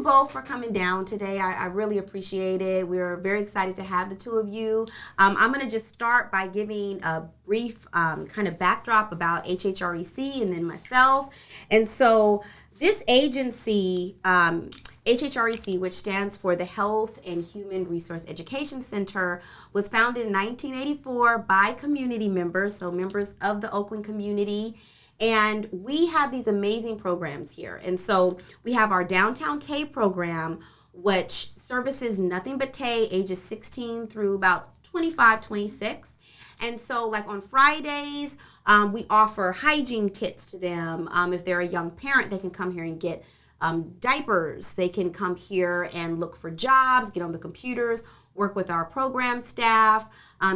both for coming down today. I really appreciate it. We're very excited to have the two of you. I'm going to just start by giving a brief kind of backdrop about HHREC and then myself. And so this agency, HHREC, which stands for the Health and Human Resource Education Center, was founded in 1984 by community members, so members of the Oakland community. And we have these amazing programs here. And so we have our Downtown Tay program, which services nothing but Tay, ages 16 through about 25, 26. And so like on Fridays, we offer hygiene kits to them. If they're a young parent, they can come here and get diapers. They can come here and look for jobs, get on the computers, work with our program staff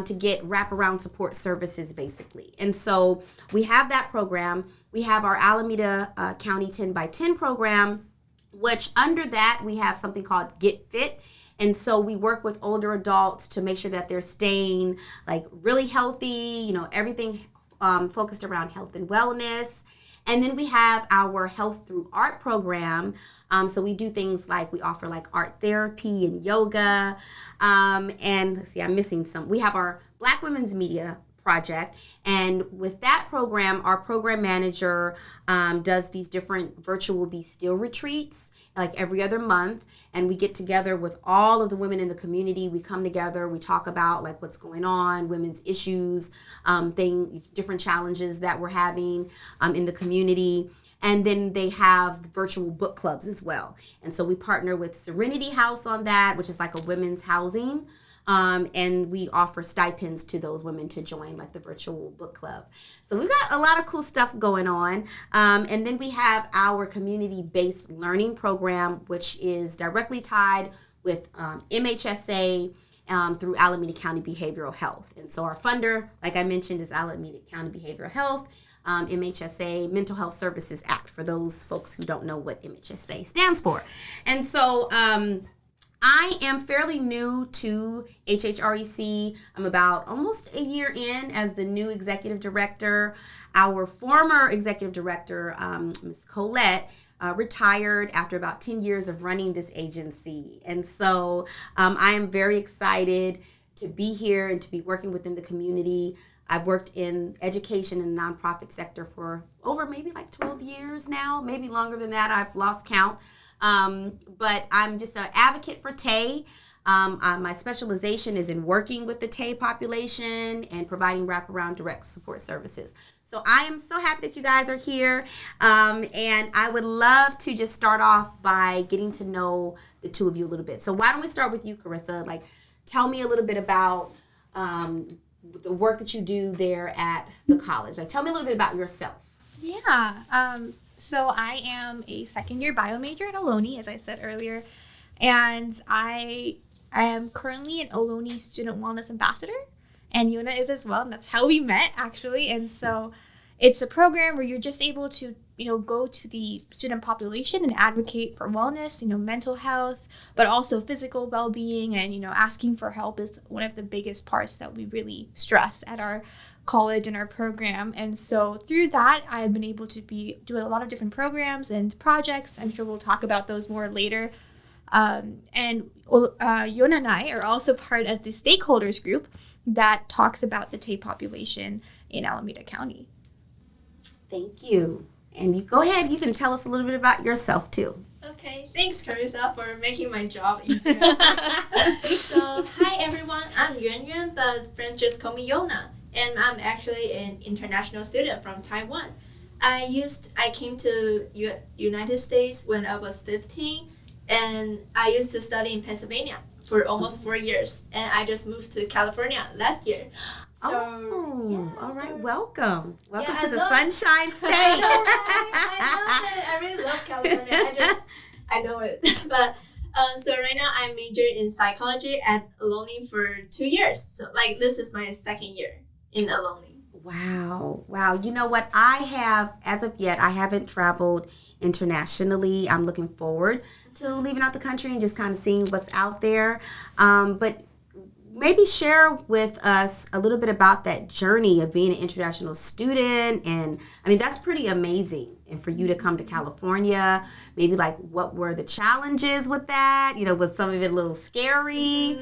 to get wraparound support services, basically. And so we have that program. We have our Alameda County 10 by 10 program, which under that we have something called Get Fit. And so we work with older adults to make sure that they're staying like really healthy, everything focused around health and wellness. And then we have our Health Through Art program. So we do things like we offer like art therapy and yoga. And let's see, I'm missing some. We have our Black Women's Media project. And with that program, our program manager does these different virtual Be Still retreats like every other month. And we get together with all of the women in the community. We come together, we talk about like what's going on, women's issues, different challenges that we're having in the community. And then they have virtual book clubs as well. And so we partner with Serenity House on that, which is like a women's housing. And we offer stipends to those women to join like the virtual book club. So we've got a lot of cool stuff going on. And then we have our community-based learning program, which is directly tied with MHSA through Alameda County Behavioral Health. And so our funder, like I mentioned, is Alameda County Behavioral Health. MHSA, Mental Health Services Act, for those folks who don't know what MHSA stands for. And so I am fairly new to HHREC. I'm about almost a year in as the new executive director. Our former executive director, Ms. Colette, retired after about 10 years of running this agency. And so I am very excited to be here and to be working within the community. I've worked in education and nonprofit sector for over maybe like 12 years now, maybe longer than that. I've lost count. But I'm just an advocate for Tay. My specialization is in working with the Tay population and providing wraparound direct support services. So I am so happy that you guys are here. And I would love to just start off by getting to know the two of you a little bit. So why don't we start with you, Carissa? Like, tell me a little bit about the work that you do there at the college. Like, tell me a little bit about yourself. Yeah. So I am a second-year bio major at Ohlone, as I said earlier, and I am currently an Ohlone Student Wellness Ambassador, and Yuna is as well, and that's how we met, actually. And so it's a program where you're just able to, go to the student population and advocate for wellness, mental health, but also physical well-being, and, asking for help is one of the biggest parts that we really stress at our college and our program. And so through that, I've been able to be doing a lot of different programs and projects. I'm sure we'll talk about those more later. And Yona and I are also part of the stakeholders group that talks about the Tay population in Alameda County. Thank you. And you go ahead, you can tell us a little bit about yourself too. Okay, thanks Carissa for making my job easier. So, hi everyone, I'm YuanYuan, but friends just call me Yona. And I'm actually an international student from Taiwan. I came to United States when I was 15, and I used to study in Pennsylvania for almost 4 years, and I just moved to California last year. So, all right, welcome to the love Sunshine State. I love it. I really love California. I know it. But so right now I majored in psychology at Ohlone for 2 years. So this is my second year in Ohlone. Wow. You know what? As of yet, I haven't traveled internationally. I'm looking forward to leaving out the country and just kind of seeing what's out there. But maybe share with us a little bit about that journey of being an international student. And I mean, that's pretty amazing. And for you to come to California, maybe like what were the challenges with that? Was some of it a little scary?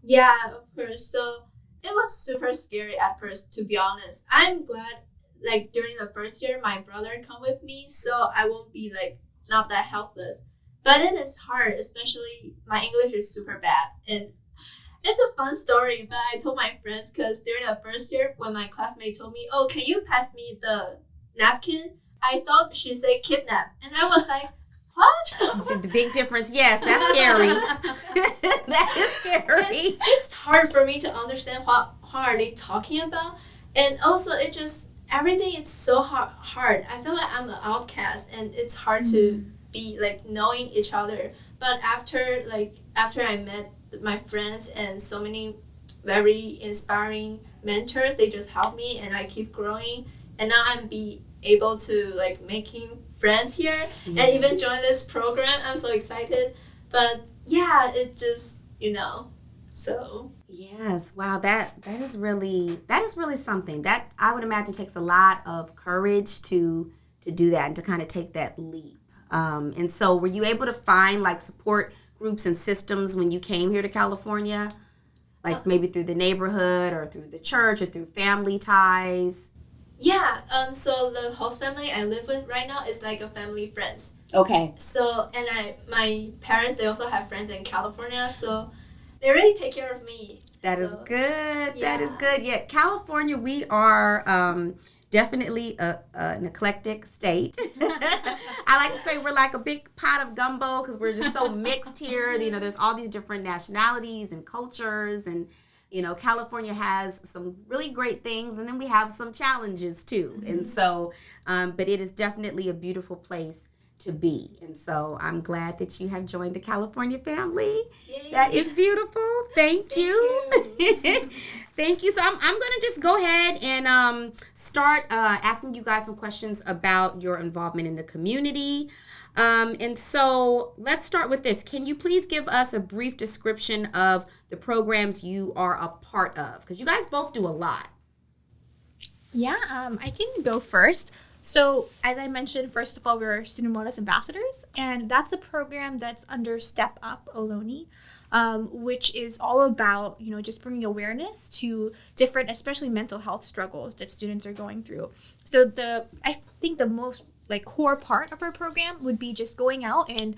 Yeah, of course. So it was super scary at first, to be honest. I'm glad like during the first year my brother come with me, so I won't be like not that helpless. But it is hard, especially my English is super bad. And it's a fun story, but I told my friends because during the first year when my classmate told me, oh, can you pass me the napkin? I thought she said kidnap. And I was like, what? The big difference. Yes, that's scary. That is scary. It's hard for me to understand what are they talking about. And also it just, everything is so hard. I feel like I'm an outcast and it's hard to be like knowing each other. But after I met my friends and so many very inspiring mentors, they just help me and I keep growing. And now I'm able to like making friends here and even join this program. I'm so excited. But yeah, it just, so. Yes, wow, that is really something. That I would imagine takes a lot of courage to do that and to kind of take that leap. And so were you able to find like support groups and systems when you came here to California? Like maybe through the neighborhood or through the church or through family ties? Yeah, so the host family I live with right now is like a family friends. Okay. So, and my parents, they also have friends in California, so they really take care of me. That is good. Yeah. That is good. Yeah, California, we are definitely an eclectic state. I like to say we're like a big pot of gumbo because we're just so mixed here. There's all these different nationalities and cultures, and California has some really great things, and then we have some challenges too. And so, but it is definitely a beautiful place to be. And so I'm glad that you have joined the California family. Yay. That is beautiful. Thank you. Thank you. So I'm going to just go ahead and start asking you guys some questions about your involvement in the community. And so let's start with this. Can you please give us a brief description of the programs you are a part of? Because you guys both do a lot. Yeah, I can go first. So as I mentioned, first of all, we're Student Wellness Ambassadors, and that's a program that's under Step Up Ohlone, which is all about, just bringing awareness to different, especially mental health struggles that students are going through. So I think the most core part of our program would be just going out and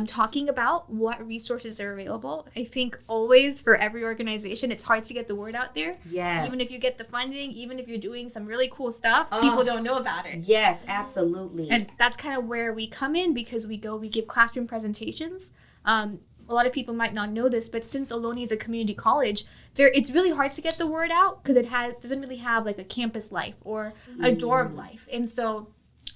talking about what resources are available. I think always for every organization, it's hard to get the word out there. Yes. Even if you get the funding, even if you're doing some really cool stuff, people don't know about it. Yes, absolutely. And that's kind of where we come in because we give classroom presentations. A lot of people might not know this, but since Ohlone is a community college, it's really hard to get the word out because it doesn't really have like a campus life or a dorm life. And so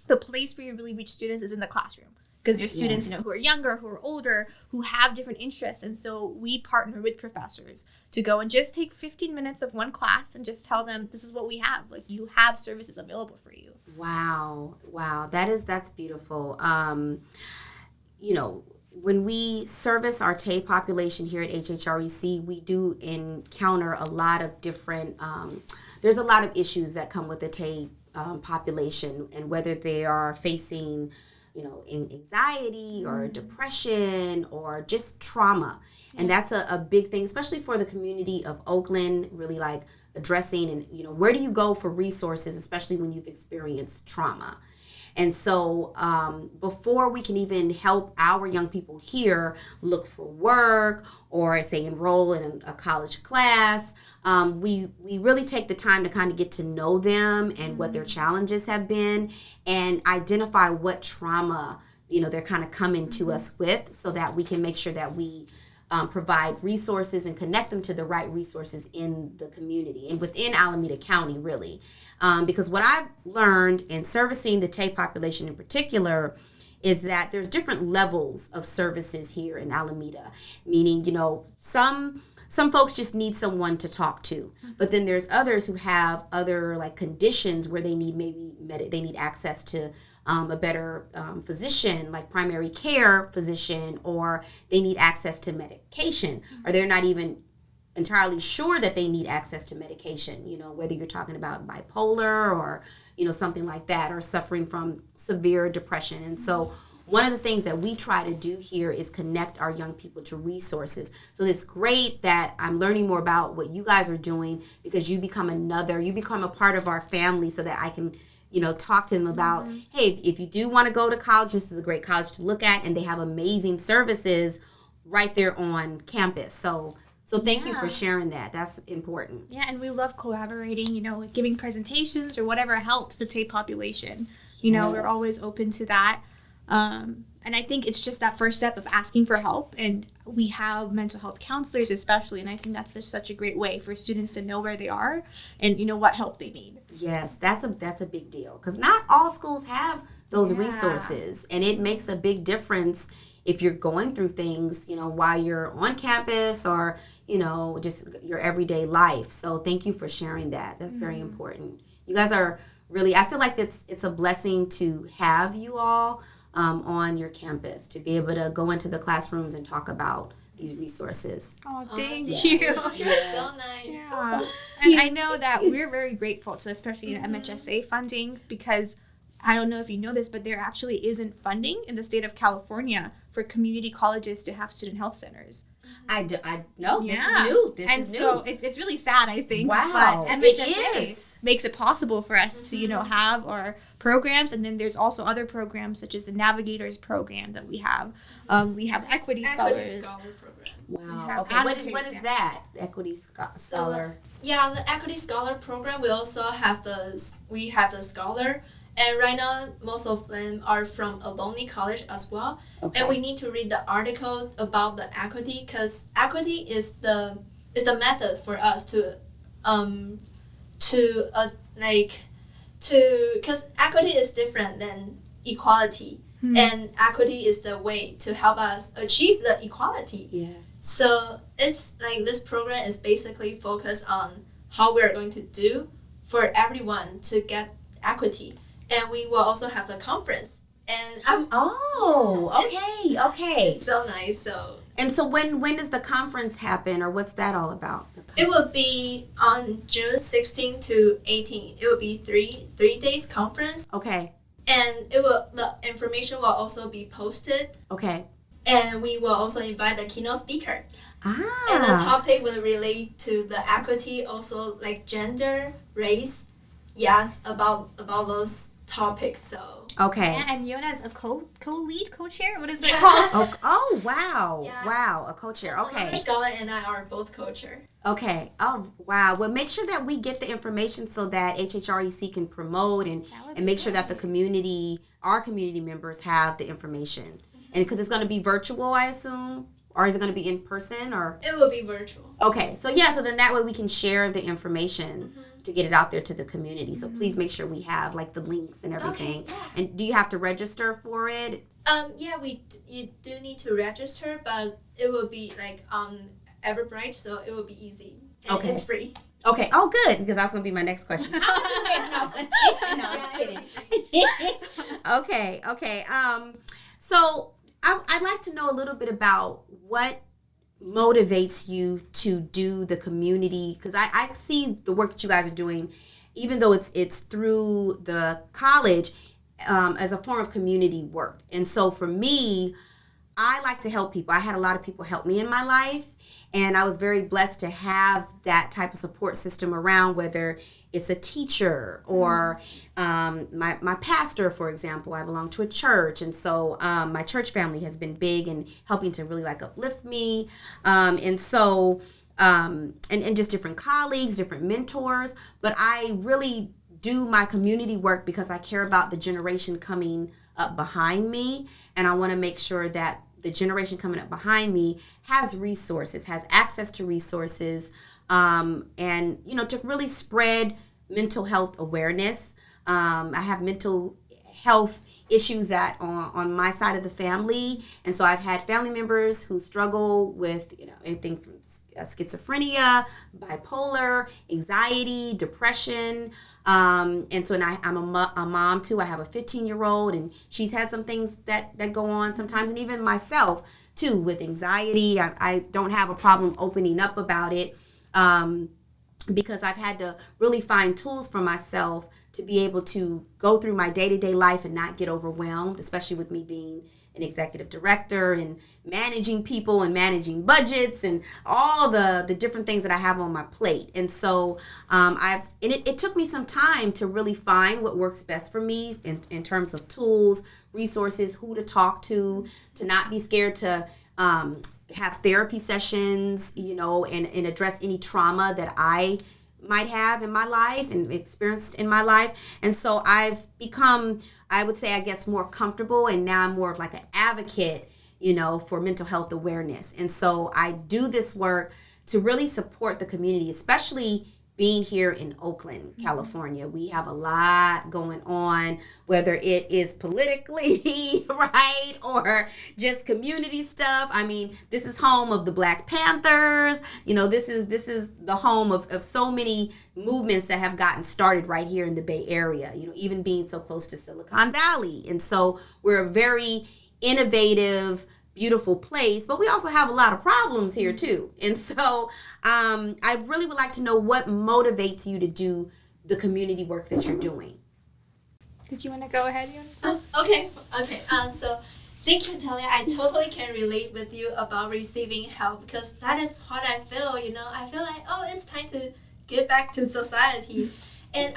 the place where you really reach students is in the classroom because there's students who are younger, who are older, who have different interests. And so we partner with professors to go and just take 15 minutes of one class and just tell them this is what we have. Like you have services available for you. Wow. That's beautiful. When we service our TAY population here at HHREC, we do encounter a lot of different, there's a lot of issues that come with the TAY population, and whether they are facing, anxiety or depression or just trauma. And that's a big thing, especially for the community of Oakland, really like addressing and, where do you go for resources, especially when you've experienced trauma. And so before we can even help our young people here look for work or say enroll in a college class, we really take the time to kind of get to know them and what their challenges have been and identify what trauma, they're kind of coming to us with so that we can make sure that we provide resources and connect them to the right resources in the community and within Alameda County, really. Because what I've learned in servicing the TAY population in particular is that there's different levels of services here in Alameda, meaning, some folks just need someone to talk to, but then there's others who have other conditions where they need they need access to a better physician, like primary care physician, or they need access to medication, or they're not even entirely sure that they need access to medication, whether you're talking about bipolar or, something like that, or suffering from severe depression. And so one of the things that we try to do here is connect our young people to resources. So it's great that I'm learning more about what you guys are doing, because you become a part of our family, so that I can, talk to them about, hey, if you do want to go to college, this is a great college to look at, and they have amazing services right there on campus. So thank you for sharing that. That's important. Yeah, and we love collaborating, with giving presentations or whatever helps the TAPE population. We're always open to that. And I think it's just that first step of asking for help. And we have mental health counselors especially. And I think that's just such a great way for students to know where they are and, what help they need. Yes, that's a big deal. Because not all schools have those resources. And it makes a big difference if you're going through things, while you're on campus or, just your everyday life. So thank you for sharing that. That's very important. You guys are really, I feel like it's a blessing to have you all on your campus, to be able to go into the classrooms and talk about these resources. Oh, thank you. You're so nice. Yeah. And I know that we're very grateful to, especially MHSA funding, because I don't know if you know this, but there actually isn't funding in the state of California for community colleges to have student health centers. I know. This is new. So it's really sad, I think. Wow. But MHSA makes it possible for us to, have our programs. And then there's also other programs such as the Navigators program that we have. We have Equity Scholars. Scholar program. Wow. Okay. What is that? Equity Scholar. The Equity Scholar program. We also have the Scholar. And right now, most of them are from Alumni College as well. Okay. And we need to read the article about the equity, because equity is the method for us because equity is different than equality, and equity is the way to help us achieve the equality. Yes. So it's like this program is basically focused on how we're going to do for everyone to get equity. And we will also have the conference. And okay. It's so nice. So when does the conference happen, or what's that all about? It will be on June 16 to 18. It will be three days conference. Okay. And the information will also be posted. Okay. And we will also invite the keynote speaker. Ah. And the topic will relate to the equity, also like gender, race. Yes, about those topics. So okay. Yeah, and Yona is a co-chair. What is it called? Oh wow. Yeah. Wow, a co-chair. Okay. Scholar and I are both co-chair. Okay. Oh wow. Well, make sure that we get the information so that HHREC can promote and make sure that our community members have the information. And because it's going to be virtual, I assume, or is it going to be in person, or? It will be virtual. Okay. So so then that way we can share the information to get it out there to the community. So please make sure we have like the links and everything. Okay, yeah. And do you have to register for it? You do need to register, but it will be like Everbright, so it will be easy. And it's free. Okay. Oh, good, because that's gonna be my next question. No, I'm kidding. Okay. So I'd like to know a little bit about what motivates you to do the community, because I see the work that you guys are doing, even though it's through the college, as a form of community work. And so for me, I like to help people. I had a lot of people help me in my life, and I was very blessed to have that type of support system around, whether it's a teacher or my pastor, for example. I belong to a church, and so my church family has been big in helping to really like uplift me, and so and just different colleagues, different mentors. But I really do my community work because I care about the generation coming up behind me, and I want to make sure that the generation coming up behind me has resources, has access to resources, and to really spread mental health awareness. I have mental health issues that on my side of the family, and so I've had family members who struggle with anything from schizophrenia, bipolar, anxiety, depression, and so I'm a mom too. I have a 15-year-old, and she's had some things that go on sometimes, and even myself too with anxiety. I don't have a problem opening up about it, because I've had to really find tools for myself to be able to go through my day-to-day life and not get overwhelmed, especially with me being an executive director and managing people and managing budgets and all the different things that I have on my plate. And so it took me some time to really find what works best for me in terms of tools, resources, who to talk to not be scared to have therapy sessions, and address any trauma that I might have in my life and experienced in my life. And so I've become, I would say, I guess, more comfortable, and now I'm more of like an advocate, for mental health awareness. And so I do this work to really support the community, especially being here in Oakland, California. We have a lot going on, whether it is politically, right, or just community stuff. I mean, this is home of the Black Panthers. This is the home of so many movements that have gotten started right here in the Bay Area, even being so close to Silicon Valley. And so we're a very innovative, beautiful place, but we also have a lot of problems here too. And so I really would like to know what motivates you to do the community work that you're doing. Did you want to go ahead, Yuan? Okay. So thank you, Talia. I totally can relate with you about receiving help, because that is what I feel. I feel like, it's time to give back to society. And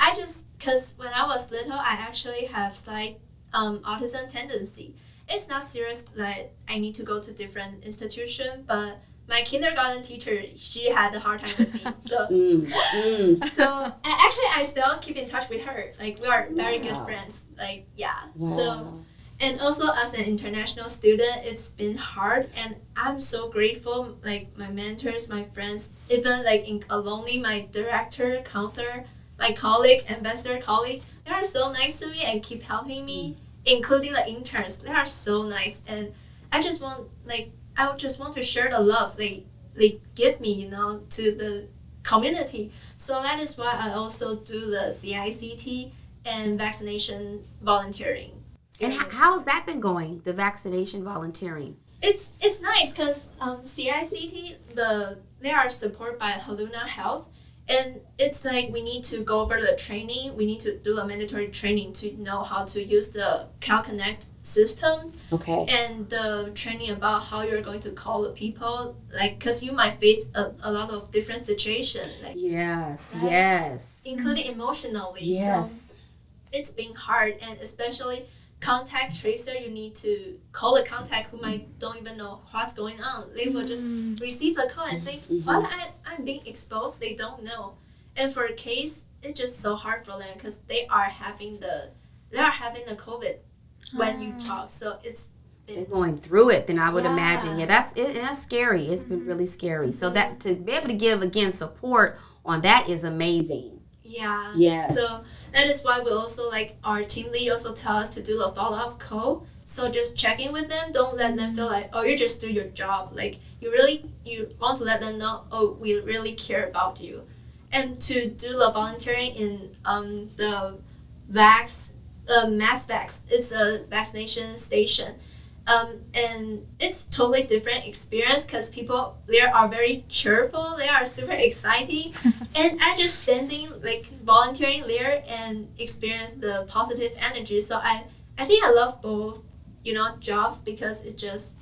because when I was little, I actually have slight autism tendency. It's not serious that I need to go to different institution, but my kindergarten teacher, she had a hard time with me. So, so I still keep in touch with her. Like, we are very good friends. Like, yeah. Wow. So, and also as an international student, it's been hard, and I'm so grateful. Like, my mentors, my friends, even like in Aloni, my director, counselor, my colleague, ambassador colleague, they are so nice to me and keep helping me. Including the interns, they are so nice, and I just want to share the love they give me, to the community. So that is why I also do the CICT and vaccination volunteering. And how has that been going? The vaccination volunteering? It's nice because CICT they are supported by Haluna Health. And it's like we need to go over the training. We need to do a mandatory training to know how to use the CalConnect systems. Okay. And the training about how you're going to call the people, like, because you might face a lot of different situations. Like, yes, right? Yes. Including emotionally. Yes. So it's been hard, and especially contact tracer, you need to call a contact who might don't even know what's going on. They will just receive the call and say, "What I'm being exposed." They don't know, and for a case, it's just so hard for them because they are having the COVID when you talk. So they're going through it. Then I would imagine, that's scary. It's been really scary. So that to be able to give again support on that is amazing. Yeah. Yes. So that is why we also, like, our team lead also tell us to do the follow-up call. So just check in with them. Don't let them feel like, you just do your job. Like, you want to let them know, we really care about you. And to do the volunteering in the mass vax, it's the vaccination station. And it's totally different experience because people there are very cheerful. They are super exciting, and I just standing like volunteering there and experience the positive energy. So I think I love both, jobs because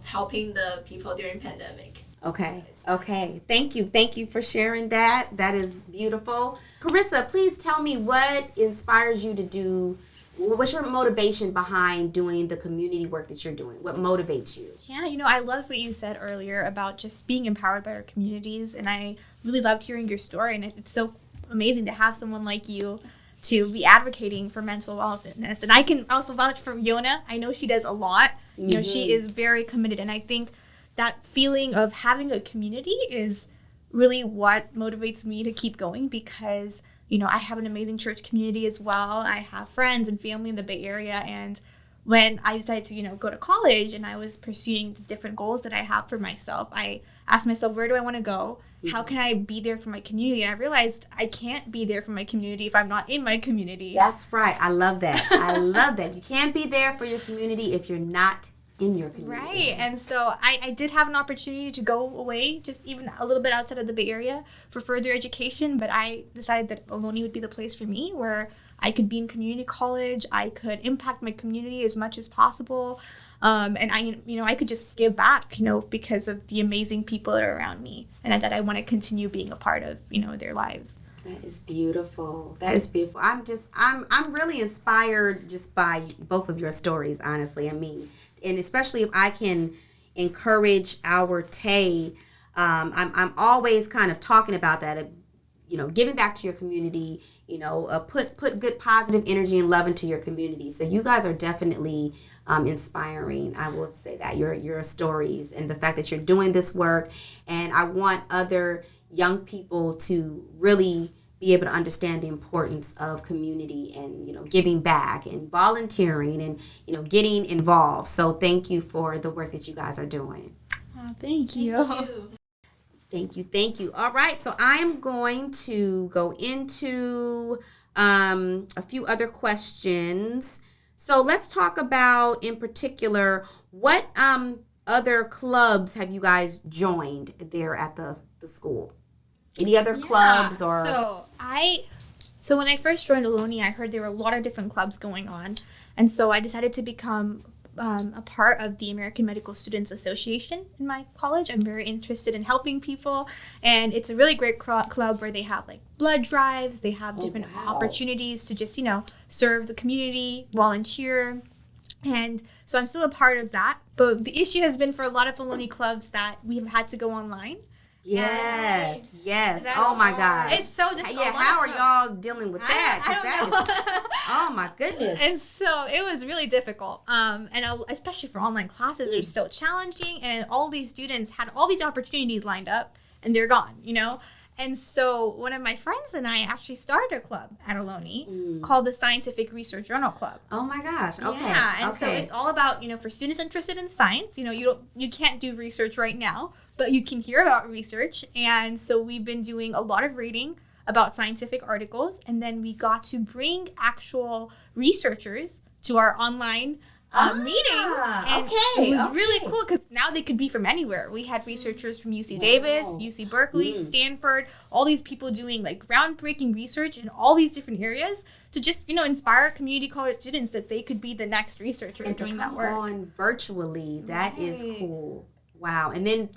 helping the people during pandemic. Okay. Thank you for sharing that. That is beautiful. Carissa, please tell me what inspires you to do. What's your motivation behind doing the community work that you're doing? What motivates you? Yeah, I love what you said earlier about just being empowered by our communities, and I really loved hearing your story, and it's so amazing to have someone like you to be advocating for mental wellness. And I can also vouch for Yona. I know she does a lot. She is very committed, and I think that feeling of having a community is really what motivates me to keep going because I have an amazing church community as well. I have friends and family in the Bay Area. And when I decided to, go to college and I was pursuing the different goals that I have for myself, I asked myself, where do I want to go? How can I be there for my community? And I realized I can't be there for my community if I'm not in my community. That's right. I love that. You can't be there for your community if you're not in your community. Right. And so I did have an opportunity to go away, just even a little bit outside of the Bay Area for further education, but I decided that Ohlone would be the place for me where I could be in community college, I could impact my community as much as possible, and I could just give back, because of the amazing people that are around me, and that I want to continue being a part of, their lives. That is beautiful. That is beautiful. I'm really inspired just by both of your stories, honestly. I mean, and especially if I can encourage our Tay, I'm always kind of talking about that, giving back to your community, put good positive energy and love into your community. So you guys are definitely inspiring. I will say that your stories and the fact that you're doing this work, and I want other young people to really be able to understand the importance of community and giving back and volunteering and getting involved. So thank you for the work that you guys are doing. Oh, thank you. Thank you. All right, so I'm going to go into a few other questions. So let's talk about, in particular, what other clubs have you guys joined there at the school? Any other clubs or? So when I first joined Ohlone, I heard there were a lot of different clubs going on, and so I decided to become a part of the American Medical Students Association in my college. I'm very interested in helping people, and it's a really great club where they have like blood drives, they have different opportunities to just serve the community, volunteer, and so I'm still a part of that. But the issue has been for a lot of Ohlone clubs that we've had to go online. Yes. Oh my gosh. It's so difficult. Yeah, how are y'all dealing with that? I don't know. Oh my goodness. And so it was really difficult. And especially for online classes, it was so challenging. And all these students had all these opportunities lined up, and they're gone, And so one of my friends and I actually started a club at Ohlone called the Scientific Research Journal Club. Oh my gosh. Okay. Yeah, and so it's all about, for students interested in science, you can't do research right now, but you can hear about research. And so we've been doing a lot of reading about scientific articles, and then we got to bring actual researchers to our online meetings, and it was really cool because now they could be from anywhere. We had researchers from UC Davis, UC Berkeley, Stanford, all these people doing like groundbreaking research in all these different areas to just inspire community college students that they could be the next researcher and doing to that come work on virtually. That is cool. Wow. And then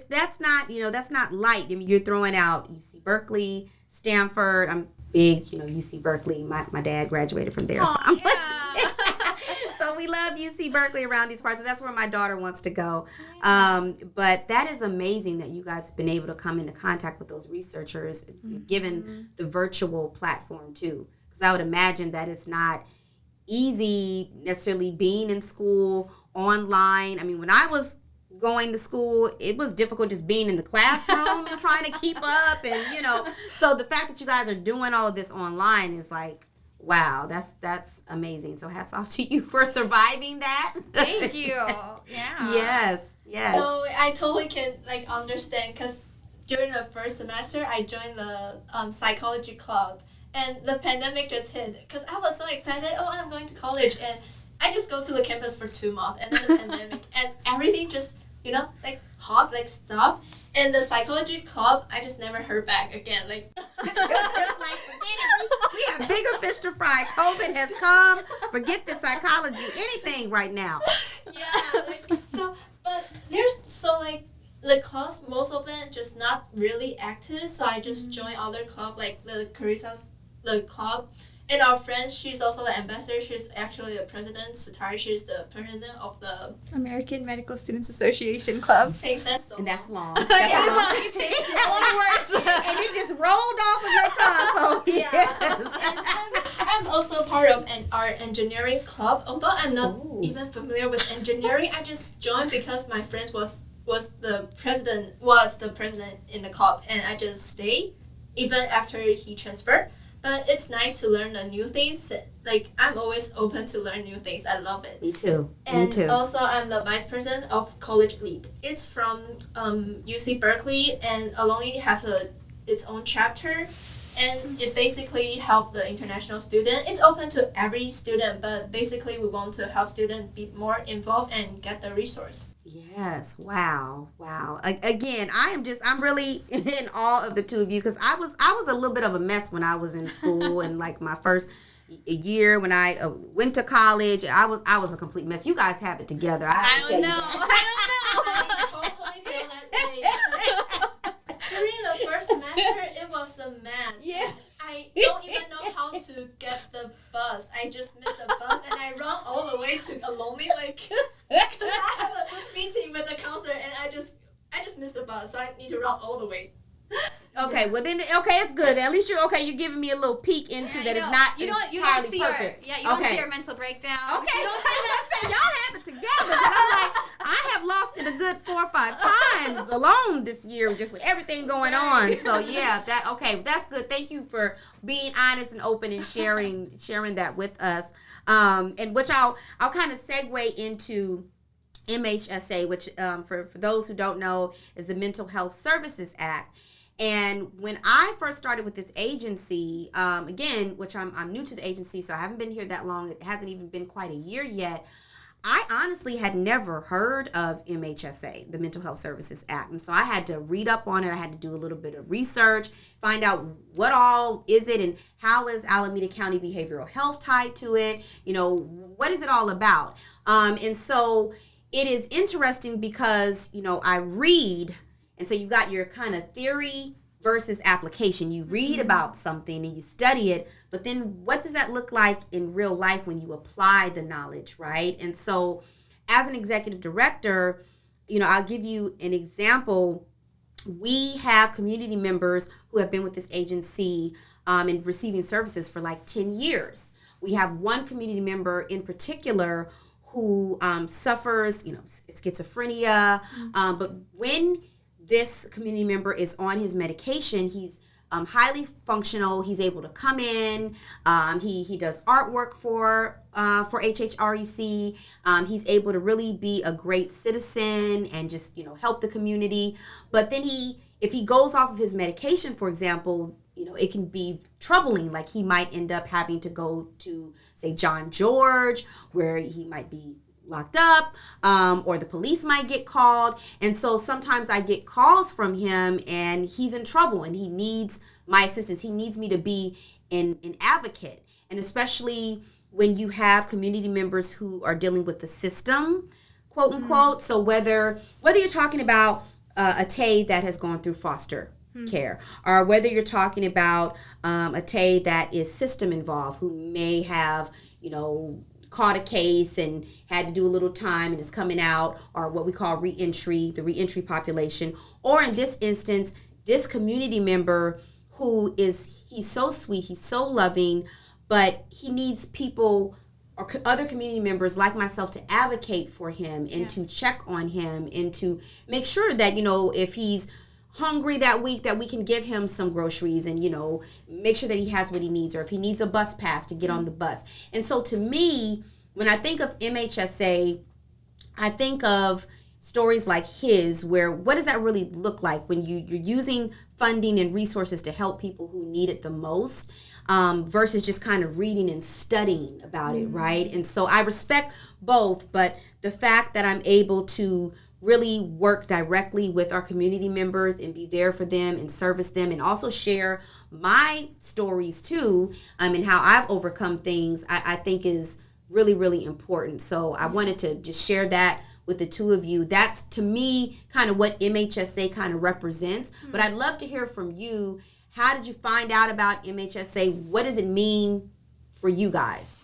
that's not light. I mean, you're throwing out UC Berkeley, Stanford. I'm big, UC Berkeley. My dad graduated from there, so I'm like. So we love UC Berkeley around these parts, and that's where my daughter wants to go. But that is amazing that you guys have been able to come into contact with those researchers, given the virtual platform too. Because I would imagine that it's not easy necessarily being in school online. I mean, when I was going to school, it was difficult just being in the classroom and trying to keep up, and So the fact that you guys are doing all of this online is like. Wow, that's amazing. So hats off to you for surviving that. Thank you. Yeah. Yes. No, I totally can understand because during the first semester I joined the psychology club, and the pandemic just hit because I was so excited. Oh, I'm going to college, and I just go to the campus for 2 months, and then the pandemic and everything just stopped. And the psychology club, I just never heard back again. Just forget it. We have bigger fish to fry. COVID has come. Forget the psychology, anything right now. Yeah, but there's the clubs, most of them just not really active. So I just joined other club like the Carissas, the club. And our friend, she's also the ambassador. She's actually the president. Satari, she's the president of the American Medical Students Association Club. Thanks, that's so and that's long. That's long. Take a lot of words. And it just rolled off of your tongue. So yes. And I'm also part of our engineering club. Although I'm not even familiar with engineering, I just joined because my friend was the president in the club, and I just stayed even after he transferred. But it's nice to learn the new things. I'm always open to learn new things. I love it. Me too. And also, I'm the vice president of College Leap. It's from UC Berkeley, and Ohlone has its own chapter. and it basically help the international student. It's open to every student, but basically we want to help students be more involved and get the resource. Yes. Wow. Again, I'm really in awe of the two of you, because I was a little bit of a mess when I was in school and like my first year when I went to college. I was a complete mess. You guys have it together. I don't know. I totally feel that way. During the first semester, it was a mess. Yeah. I don't even know how to get the bus. I just missed the bus and I run all the way to Aloni, because I have a meeting with the counselor and I just missed the bus, so I need to run all the way. Okay, well then, it's good. At least you're giving me a little peek into that. It's not entirely perfect. You don't see our mental breakdown. Okay, y'all have it together. But I'm like, I have lost it a good 4 or 5 times alone this year, just with everything going on. So yeah, that's good. Thank you for being honest and open and sharing that with us. And which I'll kind of segue into MHSA, which for those who don't know is the Mental Health Services Act. And when I first started with this agency, again, which I'm new to the agency, so I haven't been here that long. It hasn't even been quite a year yet. I honestly had never heard of MHSA, the Mental Health Services Act. And so I had to read up on it. I had to do a little bit of research, find out what all is it and how is Alameda County Behavioral Health tied to it? What is it all about? And so it is interesting because, I read. And so you've got your kind of theory versus application. You read about something and you study it, but then what does that look like in real life when you apply the knowledge, right? And so as an executive director, I'll give you an example. We have community members who have been with this agency and receiving services for like 10 years. We have one community member in particular who suffers, schizophrenia, but when this community member is on his medication, he's highly functional. He's able to come in. He does artwork for HHREC. He's able to really be a great citizen and just help the community. But then if he goes off of his medication, for example, it can be troubling. Like he might end up having to go to, say, John George, where he might be locked up, or the police might get called. And so sometimes I get calls from him and he's in trouble and he needs my assistance. He needs me to be an advocate. And especially when you have community members who are dealing with the system, quote unquote. So whether you're talking about a Tay that has gone through foster care, or whether you're talking about a Tay that is system involved, who may have, caught a case and had to do a little time and is coming out, or what we call reentry, the reentry population. Or in this instance, this community member he's so sweet, he's so loving, but he needs people or other community members like myself to advocate for him and to check on him and to make sure that, if he's hungry that week, that we can give him some groceries and, make sure that he has what he needs, or if he needs a bus pass to get on the bus. And so to me, when I think of MHSA, I think of stories like his, where what does that really look like when you're using funding and resources to help people who need it the most, versus just kind of reading and studying about it, right? And so I respect both, but the fact that I'm able to really work directly with our community members and be there for them and service them, and also share my stories too, and how I've overcome things, I think is really, really important. So I wanted to just share that with the two of you. That's, to me, kind of what MHSA kind of represents. But I'd love to hear from you. How did you find out about MHSA? What does it mean for you guys?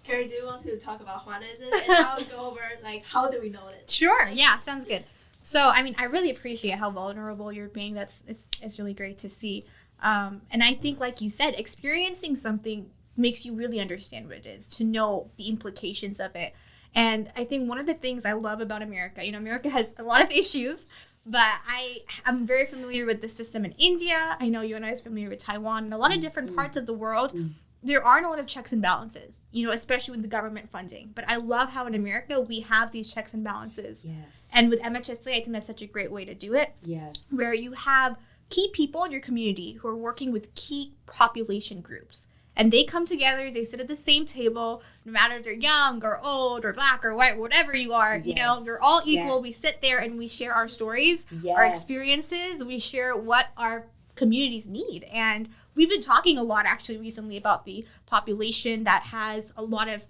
Carrie, do you want to talk about what is it? And I'll go over, how do we know it? Sure. Yeah, sounds good. So, I really appreciate how vulnerable you're being. It's really great to see. And I think, like you said, experiencing something makes you really understand what it is, to know the implications of it. And I think one of the things I love about America, America has a lot of issues, but I'm very familiar with the system in India. I know you and I are familiar with Taiwan and a lot of different parts of the world. There aren't a lot of checks and balances, especially with the government funding. But I love how in America we have these checks and balances. Yes. And with MHSA, I think that's such a great way to do it. Yes. Where you have key people in your community who are working with key population groups. And they come together, they sit at the same table, no matter if they're young or old or black or white, whatever you are, you know, you're all equal. Yes. We sit there and we share our stories, Yes. our experiences, we share what our communities need. And we've been talking a lot actually recently about the population that has a lot of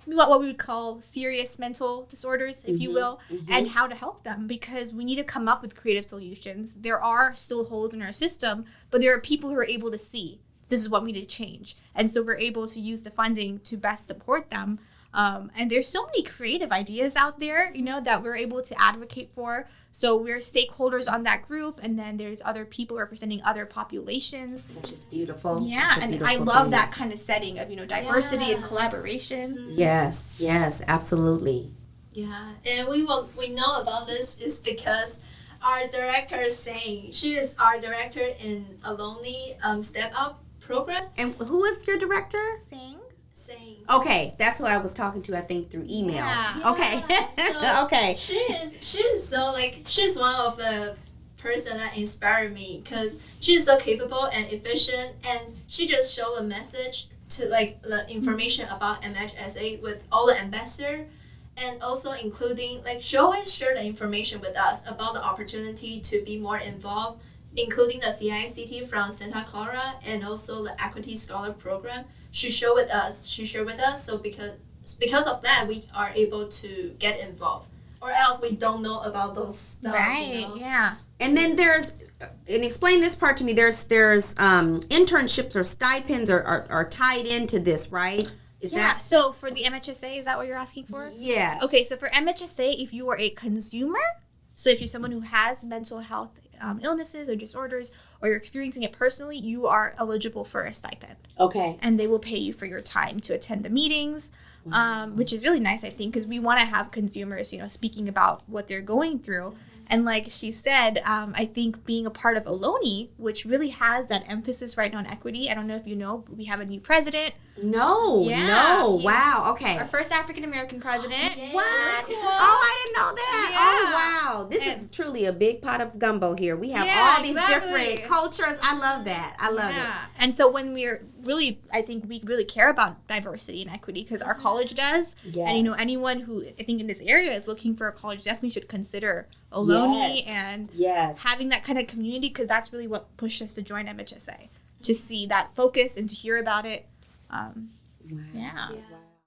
what we would call serious mental disorders, if you will, and how to help them, because we need to come up with creative solutions. There are still holes in our system, but there are people who are able to see this is what we need to change. And so we're able to use the funding to best support them. And there's so many creative ideas out there, you know, that we're able to advocate for. So we're stakeholders on that group. And then there's other people representing other populations. Which is beautiful. Yeah, It's a and beautiful I love thing. that kind of setting of, you know, diversity and collaboration. Yes, yes, absolutely. Yeah, and we know about this is because our director is saying she is our director in Aloni Step Up program. And who is your director? Saying Okay, that's who I was talking to, I think, through email. Yeah. Okay. So Okay. she's so like she's one of the person that inspired me because she's so capable and efficient, and she just showed a message to like the information about MHSA with all the ambassador, and also including like she always shared the information with us about the opportunity to be more involved, including the CICT from Santa Clara and also the Equity Scholar Program. She shared with us. So because of that, we are able to get involved, or else we don't know about those stuff. Right, You know? yeah. And then there's, and explain this part to me, there's internships or stipends are tied into this, right? Is Yeah, so for the MHSA, is that what you're asking for? Yes. Okay, so for MHSA, if you are a consumer, so if you're someone who has mental health illnesses or disorders, or you're experiencing it personally, you are eligible for a stipend. Okay. And they will pay you for your time to attend the meetings, which is really nice, I think, because we want to have consumers, you know, speaking about what they're going through. And like she said, I think being a part of Aloni, which really has that emphasis right now on equity. I don't know if you know, but we have a new president. No, Yeah, no. he's Wow. Okay. Our first African-American president. What? Oh, I didn't know that. Yeah. Oh, wow. This And- is truly a big pot of gumbo here. We have Yeah, all these exactly. different cultures. I love that. I love it. And so when we're really, I think we really care about diversity and equity because our college does. Yes. And, you know, anyone who I think in this area is looking for a college definitely should consider Aloni Yes. and Yes. having that kind of community, because that's really what pushed us to join MHSA, to see that focus and to hear about it. Wow. Yeah. Yeah.